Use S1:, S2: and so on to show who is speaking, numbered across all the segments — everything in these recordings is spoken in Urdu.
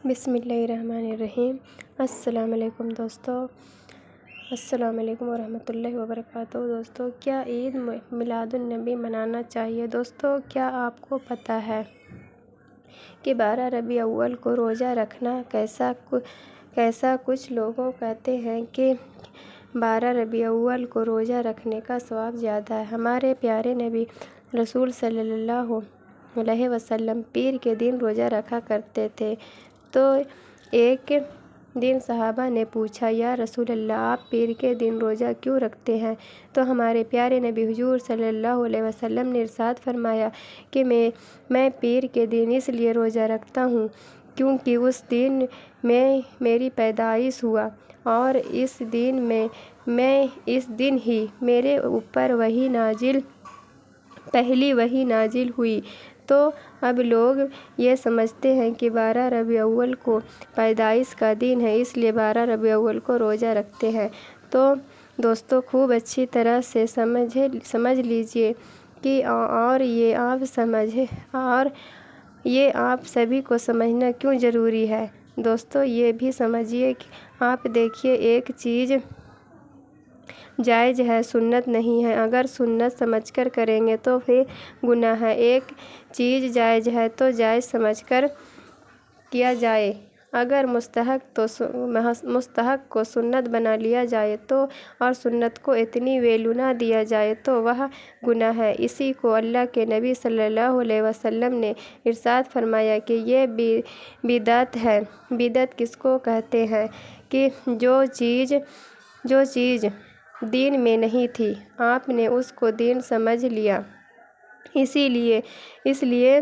S1: بسم اللہ الرحمن الرحیم۔ السلام علیکم دوستو، السلام علیکم ورحمۃ اللہ وبرکاتہ۔ دوستو، کیا عید میلاد النبی منانا چاہیے؟ دوستو، کیا آپ کو پتہ ہے کہ 12 ربیع الاول کو روزہ رکھنا کیسا کچھ لوگوں کہتے ہیں کہ 12 ربیع الاول کو روزہ رکھنے کا ثواب زیادہ ہے۔ ہمارے پیارے نبی رسول صلی اللہ علیہ وسلم پیر کے دن روزہ رکھا کرتے تھے۔ تو ایک دن صحابہ نے پوچھا، یا رسول اللہ، آپ پیر کے دن روزہ کیوں رکھتے ہیں؟ تو ہمارے پیارے نبی حضور صلی اللہ علیہ وسلم نے ارشاد فرمایا کہ میں پیر کے دن اس لیے روزہ رکھتا ہوں کیونکہ اس دن میں میری پیدائش ہوا اور اس دن ہی میرے اوپر پہلی وحی نازل ہوئی۔ تو اب لوگ یہ سمجھتے ہیں کہ 12 ربیع الاول کو پیدائش کا دن ہے، اس لیے 12 ربیع الاول کو روزہ رکھتے ہیں۔ تو دوستو، خوب اچھی طرح سے سمجھ لیجئے کہ اور یہ آپ سبھی کو سمجھنا کیوں ضروری ہے۔ دوستو، یہ بھی سمجھیے کہ آپ دیکھیے، ایک چیز جائز ہے، سنت نہیں ہے۔ اگر سنت سمجھ کر کریں گے تو پھر گناہ ہے۔ ایک چیز جائز ہے تو جائز سمجھ کر کیا جائے، اگر مستحب کو سنت بنا لیا جائے تو اور سنت کو اتنی ویلیو نہ دیا جائے تو وہ گناہ ہے۔ اسی کو اللہ کے نبی صلی اللہ علیہ وسلم نے ارشاد فرمایا کہ یہ بدعت ہے۔ بدعت کس کو کہتے ہیں؟ کہ جو چیز دین میں نہیں تھی، آپ نے اس کو دین سمجھ لیا۔ اس لیے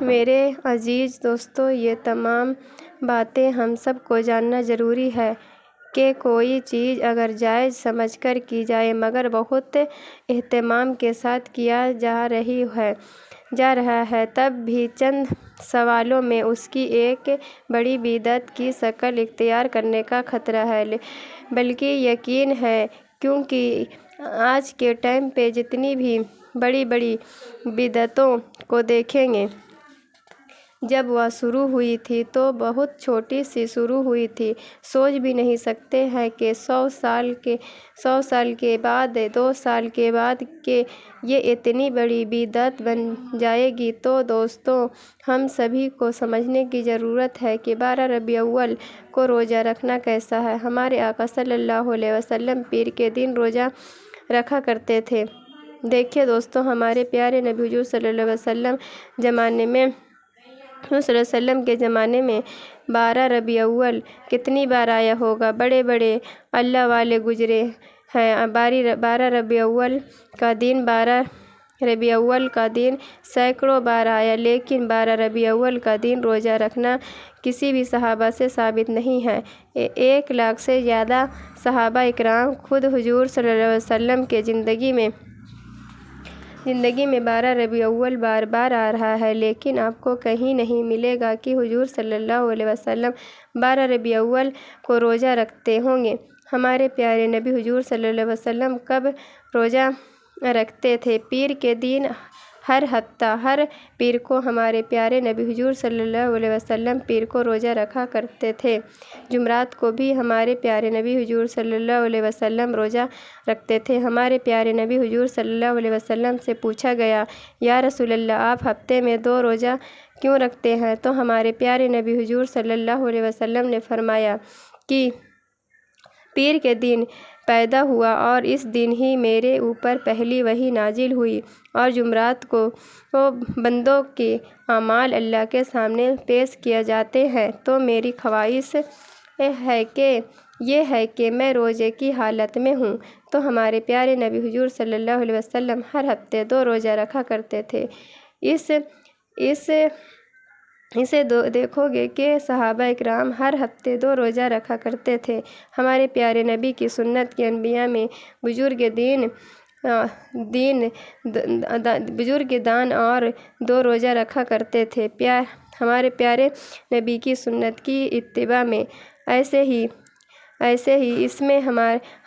S1: میرے عزیز دوستو، یہ تمام باتیں ہم سب کو جاننا ضروری ہے کہ کوئی چیز اگر جائز سمجھ کر کی جائے مگر بہت اہتمام کے ساتھ کیا جا رہا ہے، تب بھی چند سالوں میں اس کی ایک بڑی بدعت کی شکل اختیار کرنے کا خطرہ ہے۔ بلکہ یقین ہے، کیونکہ آج کے ٹائم پہ جتنی بھی بڑی بدعتوں کو دیکھیں گے، جب وہ شروع ہوئی تھی تو بہت چھوٹی سی شروع ہوئی تھی۔ سوچ بھی نہیں سکتے ہیں کہ 100 سال کے بعد 2 سال کے بعد کہ یہ اتنی بڑی بدعت بن جائے گی۔ تو دوستو، ہم سبھی کو سمجھنے کی ضرورت ہے کہ 12 ربیع الاول کو روزہ رکھنا کیسا ہے۔ ہمارے آقا صلی اللہ علیہ وسلم پیر کے دن روزہ رکھا کرتے تھے۔ دیکھیے دوستو، ہمارے پیارے نبی حضور صلی اللہ علیہ وسلم کے زمانے میں 12 ربیع الاول کتنی بار آیا ہوگا۔ بڑے اللہ والے گزرے ہیں۔ 12 ربیع الاول کا دن سینکڑوں بار آیا، لیکن 12 ربیع الاول کا دن روزہ رکھنا کسی بھی صحابہ سے ثابت نہیں ہے۔ 1 لاکھ سے زیادہ صحابہ اکرام، خود حضور صلی اللہ علیہ وسلم کے زندگی میں 12 ربیع الاول بار بار آ رہا ہے، لیکن آپ کو کہیں نہیں ملے گا کہ حضور صلی اللہ علیہ وسلم 12 ربیع الاول کو روزہ رکھتے ہوں گے۔ ہمارے پیارے نبی حضور صلی اللہ علیہ وسلم کب روزہ رکھتے تھے؟ پیر کے دن، ہر ہفتہ، ہر پیر کو ہمارے پیارے نبی حضور صلی اللہ علیہ وسلم پیر کو روزہ رکھا کرتے تھے۔ جمعرات کو بھی ہمارے پیارے نبی حضور صلی اللہ علیہ وسلم روزہ رکھتے تھے۔ ہمارے پیارے نبی حضور صلی اللہ علیہ وسلم سے پوچھا گیا، یا رسول اللہ، آپ ہفتے میں 2 روزہ کیوں رکھتے ہیں؟ تو ہمارے پیارے نبی حضور صلی اللہ علیہ وسلم نے فرمایا کہ پیر کے دن پیدا ہوا اور اس دن ہی میرے اوپر پہلی وحی نازل ہوئی، اور جمعرات کو بندوں کے اعمال اللہ کے سامنے پیش کیے جاتے ہیں۔ تو میری خواہش یہ ہے کہ میں روزے کی حالت میں ہوں۔ تو ہمارے پیارے نبی حضور صلی اللہ علیہ وسلم ہر ہفتے 2 روزہ رکھا کرتے تھے۔ اسے دیکھو گے کہ صحابہ اکرام ہر ہفتے 2 روزہ رکھا کرتے تھے۔ ہمارے پیارے نبی کی سنت کے انبیاء میں بزرگ دان اور 2 روزہ رکھا کرتے تھے۔ ہمارے پیارے نبی کی سنت کی اتباع میں ایسے ہی اس میں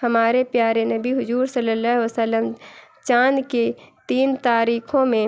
S1: ہمارے پیارے نبی حضور صلی اللہ علیہ وسلم چاند کی 3 تاریخوں میں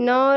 S1: 9